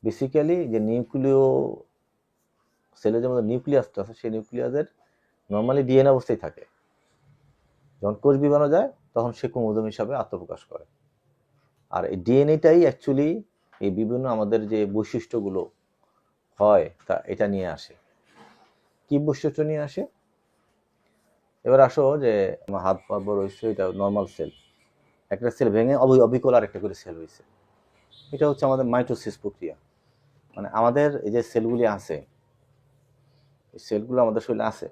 Basically যে নিউক্লিয় সেলের যে মধ্যে নিউক্লিয়াসটা আছে সেই নিউক্লিয়াসের নর্মালি ডিএনএ অবস্থায় থাকে। যখন কোষ বিভানো যায় তখন সে ক্রোমোজোম হিসাবে আত্মপ্রকাশ করে। আর এই ডিএনএটাই অ্যাকচুয়ালি এই বিভিন্ন আমাদের যে বৈশিষ্ট্যগুলো হয় তা এটা নিয়ে আসে। কি বৈশিষ্ট্য নিয়ে আসে? এবার আসো যে আমার হাত পা বড় হয়েছে, এটা নর্মাল সেল। একটা সেল ভেঙে অবিকল আরেকটা করে সেল হয়েছে। এটা হচ্ছে আমাদের মাইটোসিস প্রক্রিয়া। মানে আমাদের এই যে সেলগুলি আছে, এই সেলগুলো আমাদের শরীরে আছে।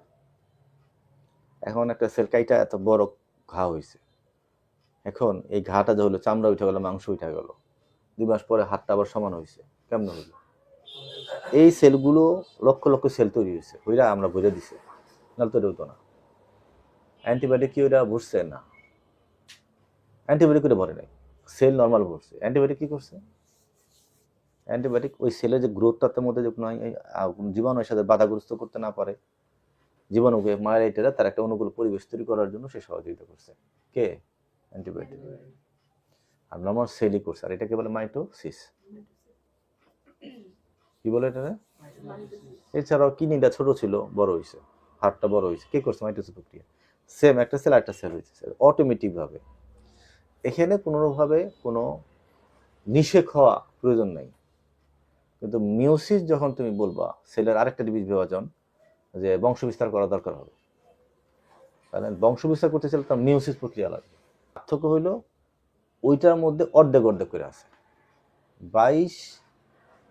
এখন একটা সেল কাইটা এত বড় ঘা হয়েছে, এখন এই ঘাটা যে হলো চামড়া উঠে গেল, মাংস উঠে গেল, 2 মাস পরে হাতটা আবার সমান হয়েছে। কেমন হইল? এই সেলগুলো লক্ষ লক্ষ সেল তৈরি হয়েছে, ওইরা আমরা বুঝে দিছে, নাহলে তৈরি হতো না। অ্যান্টিবায়োটিক কি ওইটা বুঝছে না? অ্যান্টিবায়োটিক ওটা ভরে নাই, সেল নর্মাল ভরছে। অ্যান্টিবায়োটিক কি করছে? অ্যান্টিবায়োটিক ওই সেলের যে গ্রোথটার মধ্যে যে জীবাণুর সাথে বাধাগ্রস্ত করতে না পারে, জীবাণুকে মায়েরা তার একটা অনুকূল পরিবেশ তৈরি করার জন্য সে সহযোগিতা করছে। কে? অ্যান্টিবায়োটিক। আর নর্মাল সেলই করছে। আর এটাকে বলে মাইটোসিস। কি বলে এটা? এছাড়াও কিডনিটা ছোট ছিল, বড় হয়েছে, হাড়টা বড় হয়েছে। কে করছে? মাইটোসিস প্রক্রিয়া। সেম একটা সেল একটা সেল হয়েছে অটোমেটিক ভাবে। এখানে কোনোভাবে কোনো নিষেক হওয়া প্রয়োজন নাই। কিন্তু মিওসিস যখন তুমি বলবা, সেলের আরেকটা বীজ বিভাজন, যে বংশ বিস্তার করা দরকার হবে, তাহলে বংশ বিস্তার করতে চাইলে তার মিওসিস প্রক্রিয়া লাগবে। পার্থক্য হইল ওইটার মধ্যে অর্ধেক অর্ধেক করে আছে, 22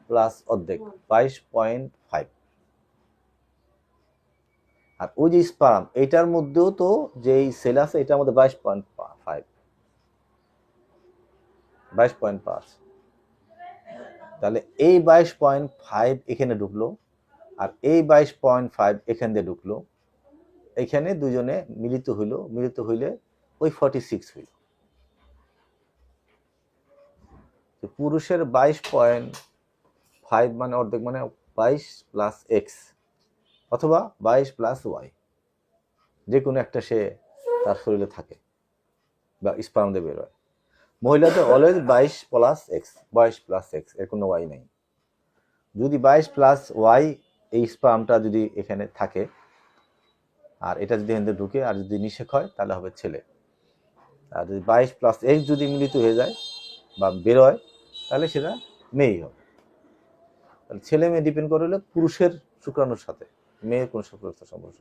প্লাস অর্ধেক 22.5। আর ওই যে স্পার্ম, এইটার মধ্যেও তো যেই সেল আছে এটার মধ্যে 22.5। তাহলে এই 22.5 এখানে ঢুকলো, আর এই 22.5 এখান দিয়ে ঢুকলো, এখানে দুজনে মিলিত হইলে ওই 46 হইল। পুরুষের 22.5 মানে অর্ধেক, মানে 22 প্লাস এক্স অথবা 22 প্লাস ওয়াই, যে কোনো একটা সে তার শরীরে থাকে বা স্পার্ম দিয়ে বের হয়। মহিলাদের always 22 plus x, 22 plus x, এর কোনো ওয়াই নাই। যদি 22 প্লাস ওয়াই এই স্পার্মটা যদি এখানে থাকে আর এটা যদি এখানে ঢুকে আর যদি নিষেক হয় তাহলে হবে ছেলে। আর যদি 22 প্লাস এক্স যদি মিলিত হয়ে যায় বা বের হয় তাহলে সেটা মেয়েই হবে। তাহলে ছেলে মেয়ে ডিপেন্ড করে হলে পুরুষের শুক্রাণুর সাথে, মেয়ের কোনো শুক্রাণুর সম্পর্ক।